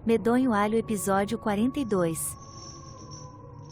Medonho Alho Episódio 42.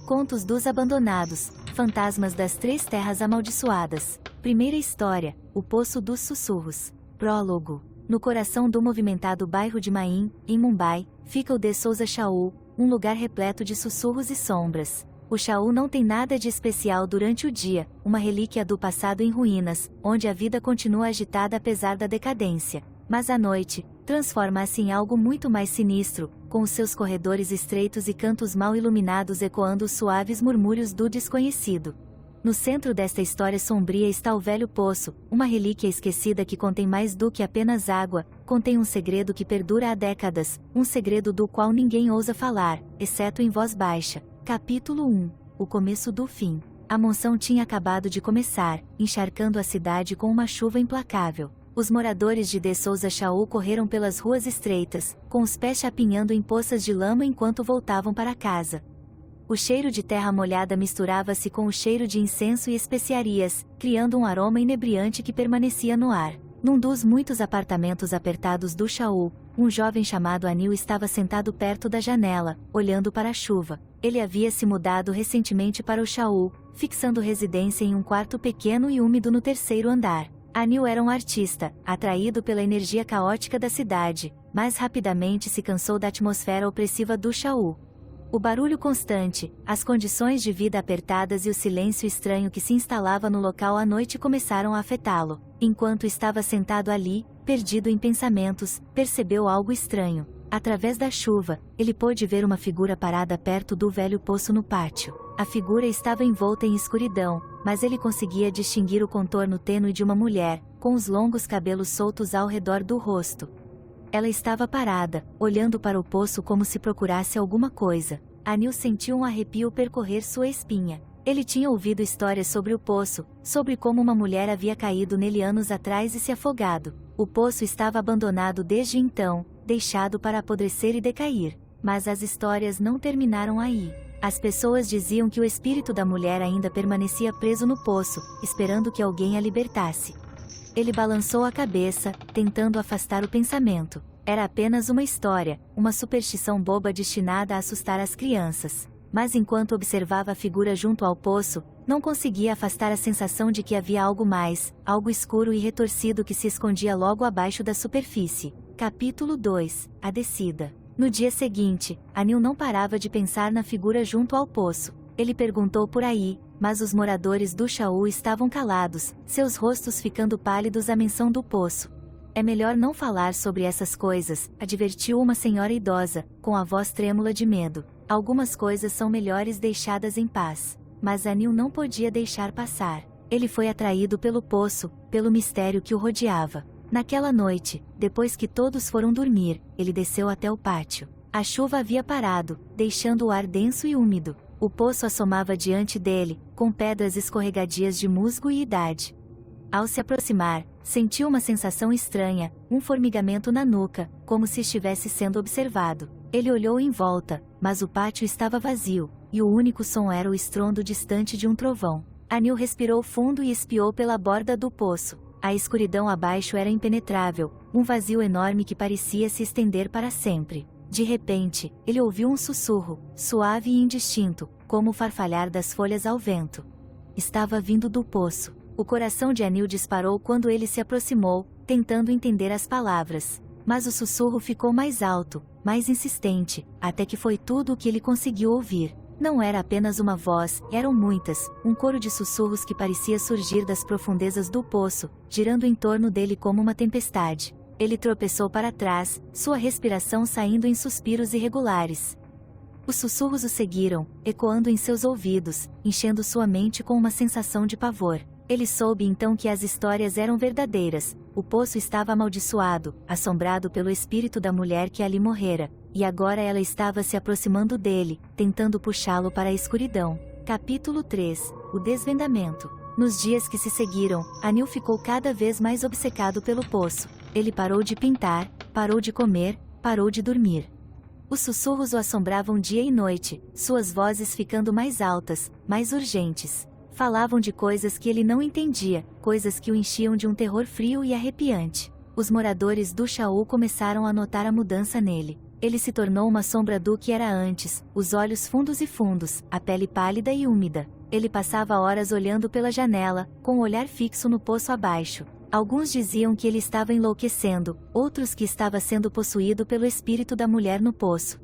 Contos dos Abandonados, Fantasmas das Três Terras Amaldiçoadas. Primeira história, O Poço dos Sussurros. Prólogo. No coração do movimentado bairro de Main, em Mumbai, fica o De Souza Chaul, um lugar repleto de sussurros e sombras. O Chaul não tem nada de especial durante o dia, uma relíquia do passado em ruínas, onde a vida continua agitada apesar da decadência. Mas à noite, transforma-se em algo muito mais sinistro, com os seus corredores estreitos e cantos mal iluminados ecoando os suaves murmúrios do desconhecido. No centro desta história sombria está o velho poço, uma relíquia esquecida que contém mais do que apenas água, contém um segredo que perdura há décadas, um segredo do qual ninguém ousa falar, exceto em voz baixa. Capítulo 1. O começo do fim. A monção tinha acabado de começar, encharcando a cidade com uma chuva implacável. Os moradores de De Souza Chaul correram pelas ruas estreitas, com os pés chapinhando em poças de lama enquanto voltavam para casa. O cheiro de terra molhada misturava-se com o cheiro de incenso e especiarias, criando um aroma inebriante que permanecia no ar. Num dos muitos apartamentos apertados do Chaul, um jovem chamado Anil estava sentado perto da janela, olhando para a chuva. Ele havia se mudado recentemente para o Chaul, fixando residência em um quarto pequeno e úmido no terceiro andar. Anil era um artista, atraído pela energia caótica da cidade, mas rapidamente se cansou da atmosfera opressiva do Chaul. O barulho constante, as condições de vida apertadas e o silêncio estranho que se instalava no local à noite começaram a afetá-lo. Enquanto estava sentado ali, perdido em pensamentos, percebeu algo estranho. Através da chuva, ele pôde ver uma figura parada perto do velho poço no pátio. A figura estava envolta em escuridão, mas ele conseguia distinguir o contorno tênue de uma mulher, com os longos cabelos soltos ao redor do rosto. Ela estava parada, olhando para o poço como se procurasse alguma coisa. Anil sentiu um arrepio percorrer sua espinha. Ele tinha ouvido histórias sobre o poço, sobre como uma mulher havia caído nele anos atrás e se afogado. O poço estava abandonado desde então, deixado para apodrecer e decair. Mas as histórias não terminaram aí. As pessoas diziam que o espírito da mulher ainda permanecia preso no poço, esperando que alguém a libertasse. Ele balançou a cabeça, tentando afastar o pensamento. Era apenas uma história, uma superstição boba destinada a assustar as crianças. Mas enquanto observava a figura junto ao poço, não conseguia afastar a sensação de que havia algo mais, algo escuro e retorcido que se escondia logo abaixo da superfície. Capítulo 2. A descida. No dia seguinte, Anil não parava de pensar na figura junto ao poço. Ele perguntou por aí, mas os moradores do Chaul estavam calados, seus rostos ficando pálidos à menção do poço. É melhor não falar sobre essas coisas, advertiu uma senhora idosa, com a voz trêmula de medo. Algumas coisas são melhores deixadas em paz. Mas Anil não podia deixar passar. Ele foi atraído pelo poço, pelo mistério que o rodeava. Naquela noite, depois que todos foram dormir, ele desceu até o pátio. A chuva havia parado, deixando o ar denso e úmido. O poço assomava diante dele, com pedras escorregadias de musgo e idade. Ao se aproximar, sentiu uma sensação estranha, um formigamento na nuca, como se estivesse sendo observado. Ele olhou em volta, mas o pátio estava vazio, e o único som era o estrondo distante de um trovão. Anil respirou fundo e espiou pela borda do poço. A escuridão abaixo era impenetrável, um vazio enorme que parecia se estender para sempre. De repente, ele ouviu um sussurro, suave e indistinto, como o farfalhar das folhas ao vento. Estava vindo do poço. O coração de Anil disparou quando ele se aproximou, tentando entender as palavras. Mas o sussurro ficou mais alto, mais insistente, até que foi tudo o que ele conseguiu ouvir. Não era apenas uma voz, eram muitas, um coro de sussurros que parecia surgir das profundezas do poço, girando em torno dele como uma tempestade. Ele tropeçou para trás, sua respiração saindo em suspiros irregulares. Os sussurros o seguiram, ecoando em seus ouvidos, enchendo sua mente com uma sensação de pavor. Ele soube então que as histórias eram verdadeiras. O poço estava amaldiçoado, assombrado pelo espírito da mulher que ali morrera, e agora ela estava se aproximando dele, tentando puxá-lo para a escuridão. Capítulo 3. O desvendamento. Nos dias que se seguiram, Anil ficou cada vez mais obcecado pelo poço. Ele parou de pintar, parou de comer, parou de dormir. Os sussurros o assombravam dia e noite, suas vozes ficando mais altas, mais urgentes. Falavam de coisas que ele não entendia, coisas que o enchiam de um terror frio e arrepiante. Os moradores do Chaul começaram a notar a mudança nele. Ele se tornou uma sombra do que era antes, os olhos fundos e fundos, a pele pálida e úmida. Ele passava horas olhando pela janela, com o olhar fixo no poço abaixo. Alguns diziam que ele estava enlouquecendo, outros que estava sendo possuído pelo espírito da mulher no poço.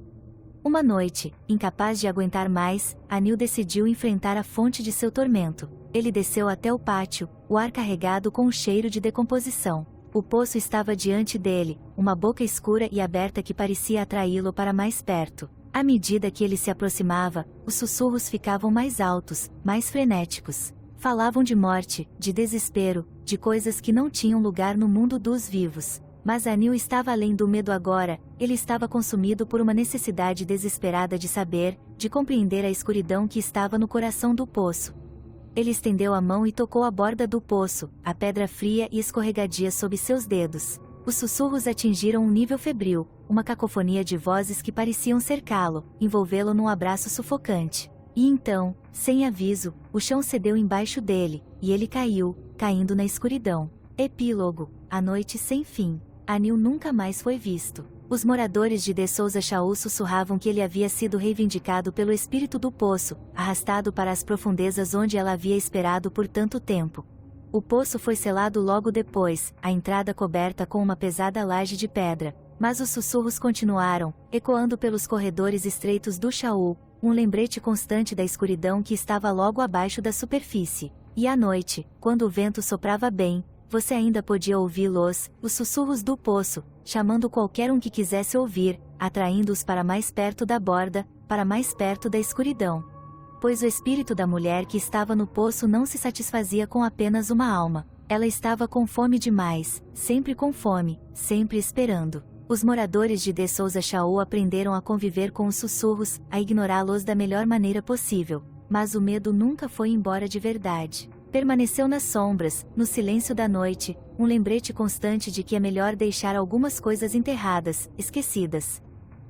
Uma noite, incapaz de aguentar mais, Anil decidiu enfrentar a fonte de seu tormento. Ele desceu até o pátio, o ar carregado com o cheiro de decomposição. O poço estava diante dele, uma boca escura e aberta que parecia atraí-lo para mais perto. À medida que ele se aproximava, os sussurros ficavam mais altos, mais frenéticos. Falavam de morte, de desespero, de coisas que não tinham lugar no mundo dos vivos. Mas Anil estava além do medo agora, ele estava consumido por uma necessidade desesperada de saber, de compreender a escuridão que estava no coração do poço. Ele estendeu a mão e tocou a borda do poço, a pedra fria e escorregadia sob seus dedos. Os sussurros atingiram um nível febril, uma cacofonia de vozes que pareciam cercá-lo, envolvê-lo num abraço sufocante. E então, sem aviso, o chão cedeu embaixo dele, e ele caiu, caindo na escuridão. Epílogo: a noite sem fim. Anil nunca mais foi visto. Os moradores de De Souza Shaul sussurravam que ele havia sido reivindicado pelo espírito do poço, arrastado para as profundezas onde ela havia esperado por tanto tempo. O poço foi selado logo depois, a entrada coberta com uma pesada laje de pedra. Mas os sussurros continuaram, ecoando pelos corredores estreitos do Shaul, um lembrete constante da escuridão que estava logo abaixo da superfície. E à noite, quando o vento soprava bem, você ainda podia ouvi-los, os sussurros do poço, chamando qualquer um que quisesse ouvir, atraindo-os para mais perto da borda, para mais perto da escuridão. Pois o espírito da mulher que estava no poço não se satisfazia com apenas uma alma. Ela estava com fome demais, sempre com fome, sempre esperando. Os moradores de De Souza Shaul aprenderam a conviver com os sussurros, a ignorá-los da melhor maneira possível. Mas o medo nunca foi embora de verdade. Permaneceu nas sombras, no silêncio da noite, um lembrete constante de que é melhor deixar algumas coisas enterradas, esquecidas.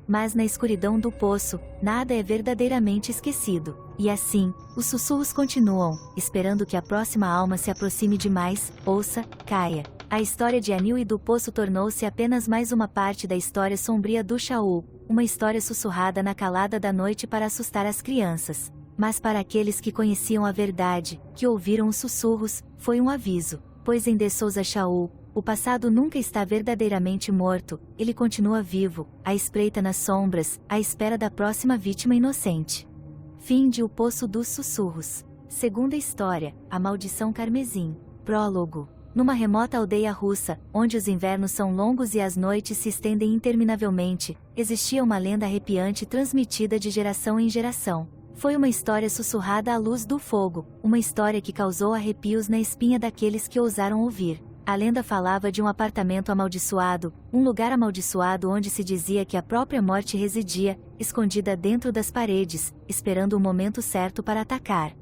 Mas na escuridão do poço, nada é verdadeiramente esquecido. E assim, os sussurros continuam, esperando que a próxima alma se aproxime demais, ouça, caia. A história de Anil e do poço tornou-se apenas mais uma parte da história sombria do Shaul, uma história sussurrada na calada da noite para assustar as crianças. Mas para aqueles que conheciam a verdade, que ouviram os sussurros, foi um aviso, pois em De Souza Shaul, o passado nunca está verdadeiramente morto, ele continua vivo, à espreita nas sombras, à espera da próxima vítima inocente. Fim de O Poço dos Sussurros. Segunda história, A Maldição Carmesim. Prólogo. Numa remota aldeia russa, onde os invernos são longos e as noites se estendem interminavelmente, existia uma lenda arrepiante transmitida de geração em geração. Foi uma história sussurrada à luz do fogo, uma história que causou arrepios na espinha daqueles que ousaram ouvir. A lenda falava de um apartamento amaldiçoado, um lugar amaldiçoado onde se dizia que a própria morte residia, escondida dentro das paredes, esperando o momento certo para atacar.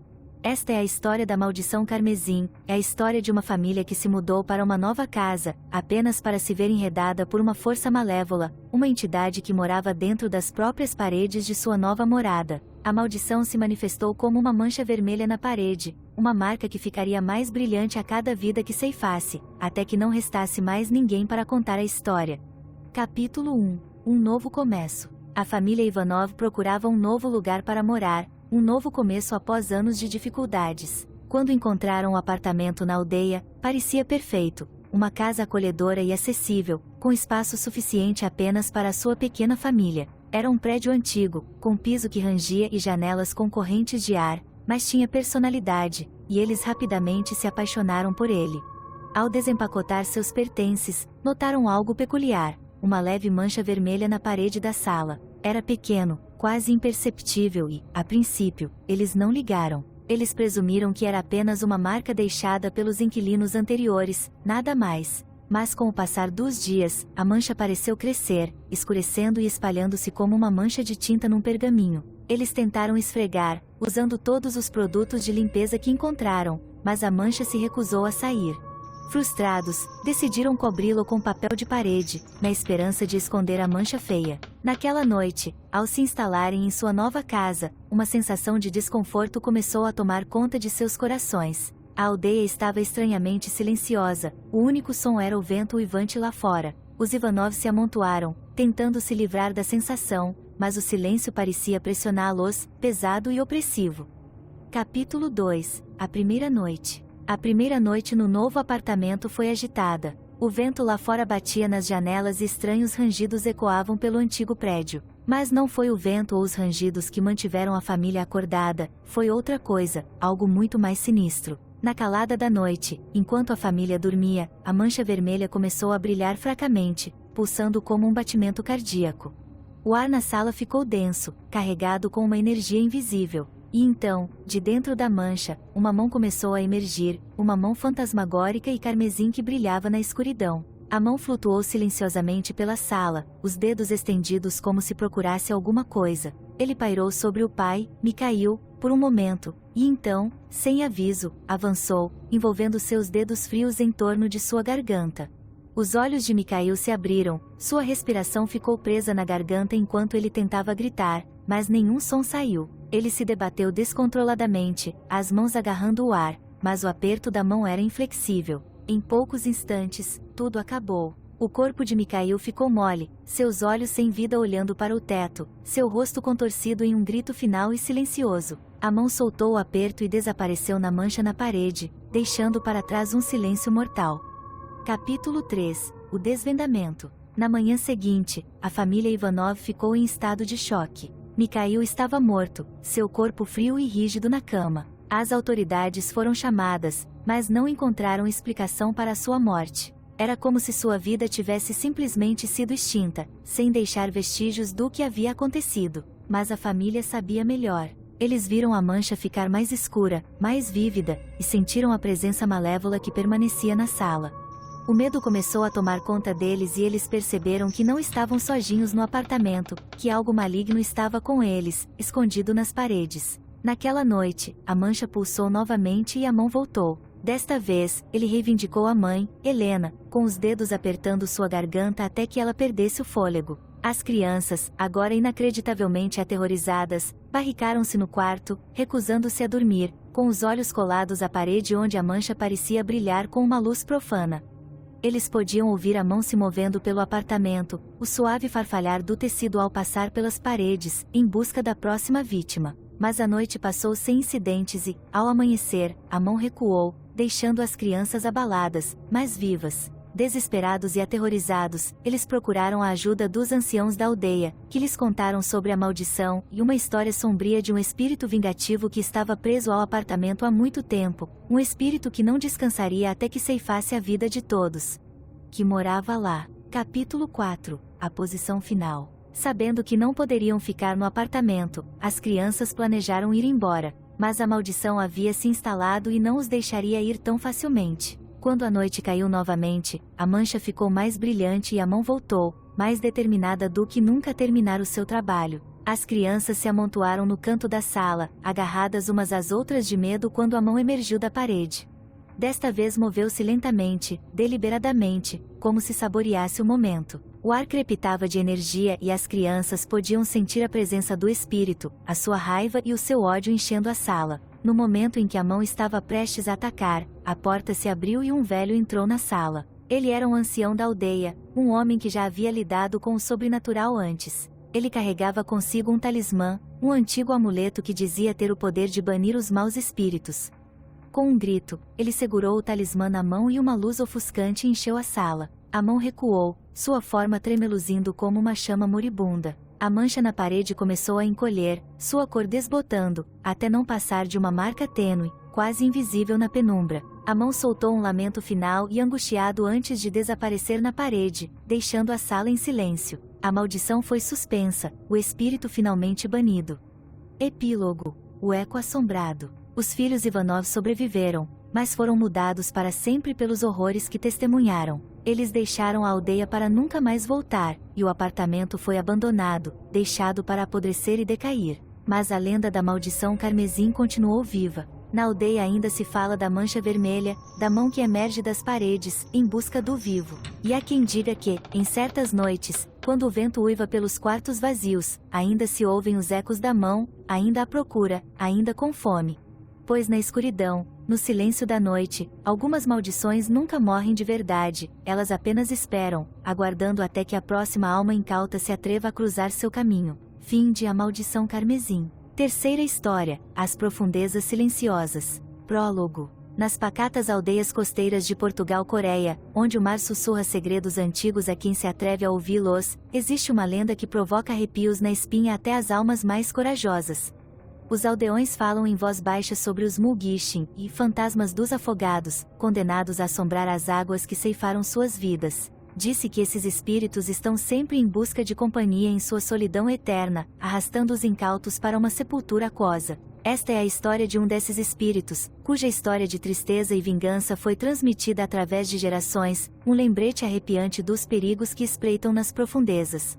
Esta é a história da Maldição Carmesim, é a história de uma família que se mudou para uma nova casa, apenas para se ver enredada por uma força malévola, uma entidade que morava dentro das próprias paredes de sua nova morada. A maldição se manifestou como uma mancha vermelha na parede, uma marca que ficaria mais brilhante a cada vida que ceifasse, até que não restasse mais ninguém para contar a história. Capítulo 1. Um novo começo. A família Ivanov procurava um novo lugar para morar, um novo começo após anos de dificuldades. Quando encontraram o apartamento na aldeia, parecia perfeito, uma casa acolhedora e acessível, com espaço suficiente apenas para a sua pequena família. Era um prédio antigo, com piso que rangia e janelas com correntes de ar, mas tinha personalidade, e eles rapidamente se apaixonaram por ele. Ao desempacotar seus pertences, notaram algo peculiar, uma leve mancha vermelha na parede da sala. Era pequeno, quase imperceptível e, a princípio, eles não ligaram. Eles presumiram que era apenas uma marca deixada pelos inquilinos anteriores, nada mais. Mas com o passar dos dias, a mancha pareceu crescer, escurecendo e espalhando-se como uma mancha de tinta num pergaminho. Eles tentaram esfregar, usando todos os produtos de limpeza que encontraram, mas a mancha se recusou a sair. Frustrados, decidiram cobri-lo com papel de parede, na esperança de esconder a mancha feia. Naquela noite, ao se instalarem em sua nova casa, uma sensação de desconforto começou a tomar conta de seus corações. A aldeia estava estranhamente silenciosa, o único som era o vento uivante lá fora. Os Ivanov se amontoaram, tentando se livrar da sensação, mas o silêncio parecia pressioná-los, pesado e opressivo. Capítulo 2 – A primeira noite. A primeira noite no novo apartamento foi agitada. O vento lá fora batia nas janelas e estranhos rangidos ecoavam pelo antigo prédio. Mas não foi o vento ou os rangidos que mantiveram a família acordada, foi outra coisa, algo muito mais sinistro. Na calada da noite, enquanto a família dormia, a mancha vermelha começou a brilhar fracamente, pulsando como um batimento cardíaco. O ar na sala ficou denso, carregado com uma energia invisível. E então, de dentro da mancha, uma mão começou a emergir, uma mão fantasmagórica e carmesim que brilhava na escuridão. A mão flutuou silenciosamente pela sala, os dedos estendidos como se procurasse alguma coisa. Ele pairou sobre o pai, Mikhail, por um momento, e então, sem aviso, avançou, envolvendo seus dedos frios em torno de sua garganta. Os olhos de Mikhail se abriram, sua respiração ficou presa na garganta enquanto ele tentava gritar, mas nenhum som saiu. Ele se debateu descontroladamente, as mãos agarrando o ar, mas o aperto da mão era inflexível. Em poucos instantes, tudo acabou. O corpo de Mikhail ficou mole, seus olhos sem vida olhando para o teto, seu rosto contorcido em um grito final e silencioso. A mão soltou o aperto e desapareceu na mancha na parede, deixando para trás um silêncio mortal. Capítulo 3 – O desvendamento. Na manhã seguinte, a família Ivanov ficou em estado de choque. Mikhail estava morto, seu corpo frio e rígido na cama. As autoridades foram chamadas, mas não encontraram explicação para sua morte. Era como se sua vida tivesse simplesmente sido extinta, sem deixar vestígios do que havia acontecido. Mas a família sabia melhor. Eles viram a mancha ficar mais escura, mais vívida, e sentiram a presença malévola que permanecia na sala. O medo começou a tomar conta deles e eles perceberam que não estavam sozinhos no apartamento, que algo maligno estava com eles, escondido nas paredes. Naquela noite, a mancha pulsou novamente e a mão voltou. Desta vez, ele reivindicou a mãe, Helena, com os dedos apertando sua garganta até que ela perdesse o fôlego. As crianças, agora inacreditavelmente aterrorizadas, barricaram-se no quarto, recusando-se a dormir, com os olhos colados à parede onde a mancha parecia brilhar com uma luz profana. Eles podiam ouvir a mão se movendo pelo apartamento, o suave farfalhar do tecido ao passar pelas paredes, em busca da próxima vítima. Mas a noite passou sem incidentes e, ao amanhecer, a mão recuou, deixando as crianças abaladas, mas vivas. Desesperados e aterrorizados, eles procuraram a ajuda dos anciãos da aldeia, que lhes contaram sobre a maldição e uma história sombria de um espírito vingativo que estava preso ao apartamento há muito tempo, um espírito que não descansaria até que ceifasse a vida de todos que morava lá. Capítulo 4 – A posição final. Sabendo que não poderiam ficar no apartamento, as crianças planejaram ir embora, mas a maldição havia se instalado e não os deixaria ir tão facilmente. Quando a noite caiu novamente, a mancha ficou mais brilhante e a mão voltou, mais determinada do que nunca a terminar o seu trabalho. As crianças se amontoaram no canto da sala, agarradas umas às outras de medo quando a mão emergiu da parede. Desta vez moveu-se lentamente, deliberadamente, como se saboreasse o momento. O ar crepitava de energia e as crianças podiam sentir a presença do espírito, a sua raiva e o seu ódio enchendo a sala. No momento em que a mão estava prestes a atacar, a porta se abriu e um velho entrou na sala. Ele era um ancião da aldeia, um homem que já havia lidado com o sobrenatural antes. Ele carregava consigo um talismã, um antigo amuleto que dizia ter o poder de banir os maus espíritos. Com um grito, ele segurou o talismã na mão e uma luz ofuscante encheu a sala. A mão recuou, sua forma tremeluzindo como uma chama moribunda. A mancha na parede começou a encolher, sua cor desbotando, até não passar de uma marca tênue, quase invisível na penumbra. A mão soltou um lamento final e angustiado antes de desaparecer na parede, deixando a sala em silêncio. A maldição foi suspensa, o espírito finalmente banido. Epílogo. O eco assombrado. Os filhos Ivanov sobreviveram, mas foram mudados para sempre pelos horrores que testemunharam. Eles deixaram a aldeia para nunca mais voltar, e o apartamento foi abandonado, deixado para apodrecer e decair. Mas a lenda da maldição carmesim continuou viva. Na aldeia ainda se fala da mancha vermelha, da mão que emerge das paredes, em busca do vivo. E há quem diga que, em certas noites, quando o vento uiva pelos quartos vazios, ainda se ouvem os ecos da mão, ainda à procura, ainda com fome. pois na escuridão, no silêncio da noite, algumas maldições nunca morrem de verdade, elas apenas esperam, aguardando até que a próxima alma incauta se atreva a cruzar seu caminho. Fim de A Maldição Carmesim. Terceira história, As Profundezas Silenciosas. Prólogo. Nas pacatas aldeias costeiras de Portugal-Coreia, onde o mar sussurra segredos antigos a quem se atreve a ouvi-los, existe uma lenda que provoca arrepios na espinha até as almas mais corajosas. Os aldeões falam em voz baixa sobre os Mulgishin e fantasmas dos afogados, condenados a assombrar as águas que ceifaram suas vidas. Disse que esses espíritos estão sempre em busca de companhia em sua solidão eterna, arrastando os incautos para uma sepultura aquosa. Esta é a história de um desses espíritos, cuja história de tristeza e vingança foi transmitida através de gerações, um lembrete arrepiante dos perigos que espreitam nas profundezas.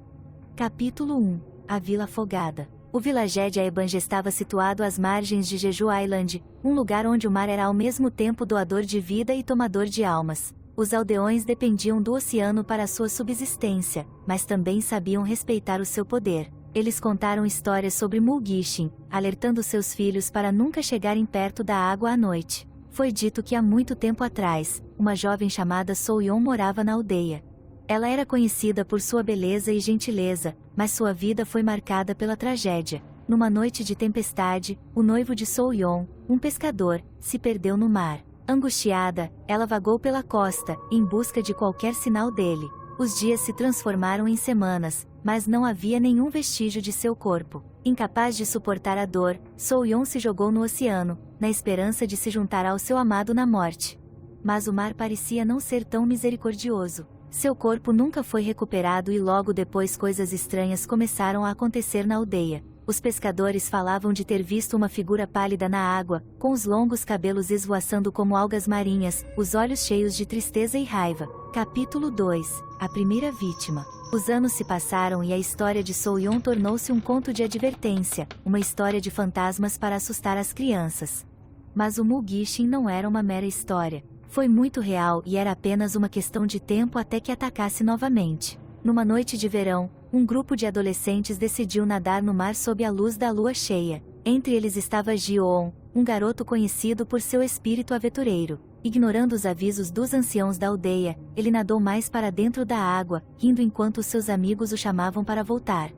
Capítulo 1. A Vila Afogada. O vilajé de Aebange estava situado às margens de Jeju Island, um lugar onde o mar era ao mesmo tempo doador de vida e tomador de almas. Os aldeões dependiam do oceano para sua subsistência, mas também sabiam respeitar o seu poder. Eles contaram histórias sobre Mulgishin, alertando seus filhos para nunca chegarem perto da água à noite. Foi dito que há muito tempo atrás, uma jovem chamada Soyeon morava na aldeia. Ela era conhecida por sua beleza e gentileza, mas sua vida foi marcada pela tragédia. Numa noite de tempestade, o noivo de Soyeon, um pescador, se perdeu no mar. Angustiada, ela vagou pela costa, em busca de qualquer sinal dele. Os dias se transformaram em semanas, mas não havia nenhum vestígio de seu corpo. Incapaz de suportar a dor, Soyeon se jogou no oceano, na esperança de se juntar ao seu amado na morte. Mas o mar parecia não ser tão misericordioso. Seu corpo nunca foi recuperado e logo depois coisas estranhas começaram a acontecer na aldeia. Os pescadores falavam de ter visto uma figura pálida na água, com os longos cabelos esvoaçando como algas marinhas, os olhos cheios de tristeza e raiva. Capítulo 2. A Primeira Vítima. Os anos se passaram e a história de Soyeon tornou-se um conto de advertência, uma história de fantasmas para assustar as crianças. Mas o Mulgishin não era uma mera história. Foi muito real e era apenas uma questão de tempo até que atacasse novamente. Numa noite de verão, um grupo de adolescentes decidiu nadar no mar sob a luz da lua cheia. Entre eles estava Ji-on, um garoto conhecido por seu espírito aventureiro. Ignorando os avisos dos anciãos da aldeia, ele nadou mais para dentro da água, rindo enquanto seus amigos o chamavam para voltar.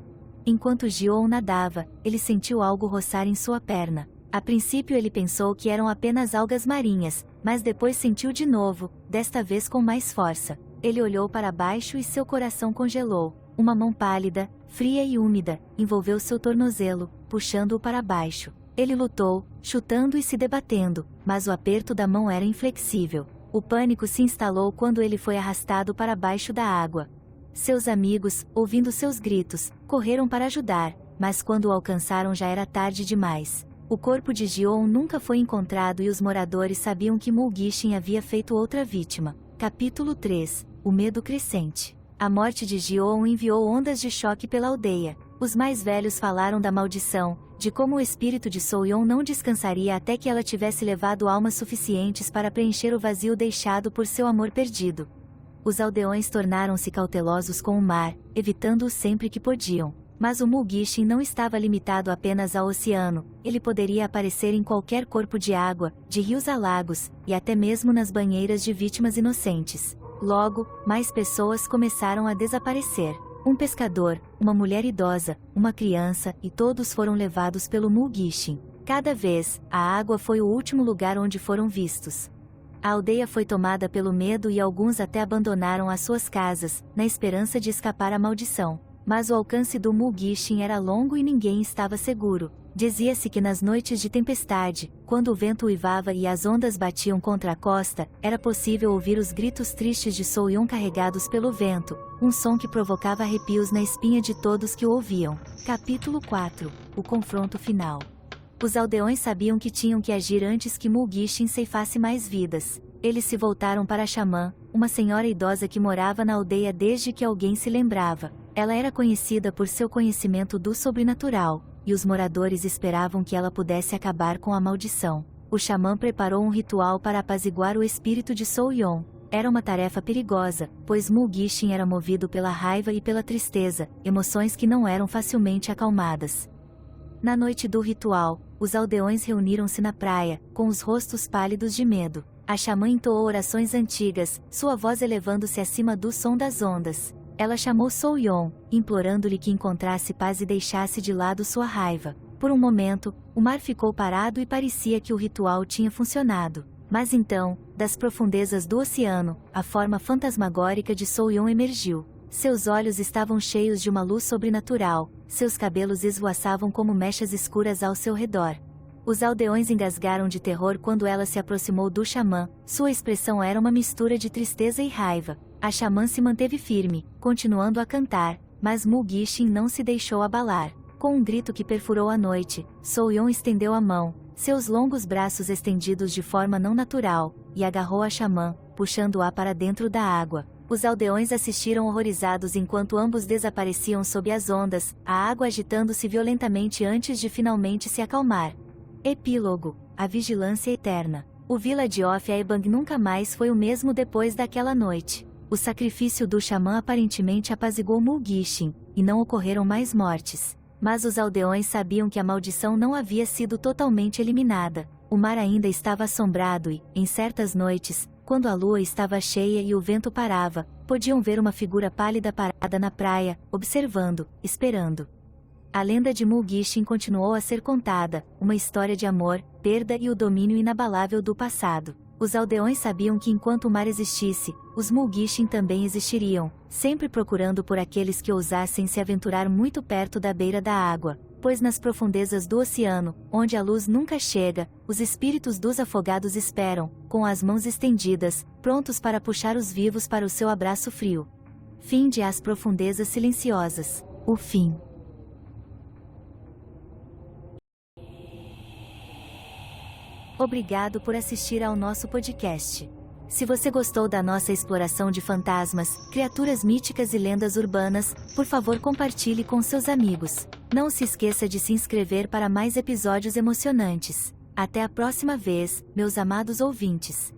Enquanto Ji-on nadava, ele sentiu algo roçar em sua perna. A princípio ele pensou que eram apenas algas marinhas, mas depois sentiu de novo, desta vez com mais força. Ele olhou para baixo e seu coração congelou. Uma mão pálida, fria e úmida, envolveu seu tornozelo, puxando-o para baixo. Ele lutou, chutando e se debatendo, mas o aperto da mão era inflexível. O pânico se instalou quando ele foi arrastado para baixo da água. Seus amigos, ouvindo seus gritos, correram para ajudar, mas quando o alcançaram já era tarde demais. O corpo de Ji-on nunca foi encontrado e os moradores sabiam que Mulgishin havia feito outra vítima. Capítulo 3. O Medo Crescente. A morte de Ji-on enviou ondas de choque pela aldeia. Os mais velhos falaram da maldição, de como o espírito de Soyeon não descansaria até que ela tivesse levado almas suficientes para preencher o vazio deixado por seu amor perdido. Os aldeões tornaram-se cautelosos com o mar, evitando-o sempre que podiam. Mas o Mulgishin não estava limitado apenas ao oceano, ele poderia aparecer em qualquer corpo de água, de rios a lagos, e até mesmo nas banheiras de vítimas inocentes. Logo, mais pessoas começaram a desaparecer. Um pescador, uma mulher idosa, uma criança, e todos foram levados pelo Mulgishin. Cada vez, a água foi o último lugar onde foram vistos. A aldeia foi tomada pelo medo e alguns até abandonaram as suas casas, na esperança de escapar à maldição. Mas o alcance do Mulgishin era longo e ninguém estava seguro. Dizia-se que nas noites de tempestade, quando o vento uivava e as ondas batiam contra a costa, era possível ouvir os gritos tristes de Soyeon carregados pelo vento, um som que provocava arrepios na espinha de todos que o ouviam. Capítulo 4. O Confronto Final. Os aldeões sabiam que tinham que agir antes que Mulgishin ceifasse mais vidas. Eles se voltaram para a xamã, uma senhora idosa que morava na aldeia desde que alguém se lembrava. Ela era conhecida por seu conhecimento do sobrenatural, e os moradores esperavam que ela pudesse acabar com a maldição. O xamã preparou um ritual para apaziguar o espírito de Soyeon. Era uma tarefa perigosa, pois Mulgishin era movido pela raiva e pela tristeza, emoções que não eram facilmente acalmadas. Na noite do ritual, os aldeões reuniram-se na praia, com os rostos pálidos de medo. A xamã entoou orações antigas, sua voz elevando-se acima do som das ondas. Ela chamou Soyon, implorando-lhe que encontrasse paz e deixasse de lado sua raiva. Por um momento, o mar ficou parado e parecia que o ritual tinha funcionado. Mas então, das profundezas do oceano, a forma fantasmagórica de Soyon emergiu. Seus olhos estavam cheios de uma luz sobrenatural, seus cabelos esvoaçavam como mechas escuras ao seu redor. Os aldeões engasgaram de terror quando ela se aproximou do xamã, sua expressão era uma mistura de tristeza e raiva. A xamã se manteve firme, continuando a cantar, mas Mulgishin não se deixou abalar. Com um grito que perfurou a noite, Soyon estendeu a mão, seus longos braços estendidos de forma não natural, e agarrou a xamã, puxando-a para dentro da água. Os aldeões assistiram horrorizados enquanto ambos desapareciam sob as ondas, a água agitando-se violentamente antes de finalmente se acalmar. Epílogo: a vigilância eterna. O Village of Aebang nunca mais foi o mesmo depois daquela noite. O sacrifício do xamã aparentemente apaziguou Mulgishin, e não ocorreram mais mortes. Mas os aldeões sabiam que a maldição não havia sido totalmente eliminada. O mar ainda estava assombrado e, em certas noites, quando a lua estava cheia e o vento parava, podiam ver uma figura pálida parada na praia, observando, esperando. A lenda de Mulgishin continuou a ser contada, uma história de amor, perda e o domínio inabalável do passado. Os aldeões sabiam que enquanto o mar existisse, os Mulgishin também existiriam, sempre procurando por aqueles que ousassem se aventurar muito perto da beira da água, pois nas profundezas do oceano, onde a luz nunca chega, os espíritos dos afogados esperam, com as mãos estendidas, prontos para puxar os vivos para o seu abraço frio. Fim de As Profundezas Silenciosas. O fim. Obrigado por assistir ao nosso podcast. Se você gostou da nossa exploração de fantasmas, criaturas míticas e lendas urbanas, por favor compartilhe com seus amigos. Não se esqueça de se inscrever para mais episódios emocionantes. Até a próxima vez, meus amados ouvintes.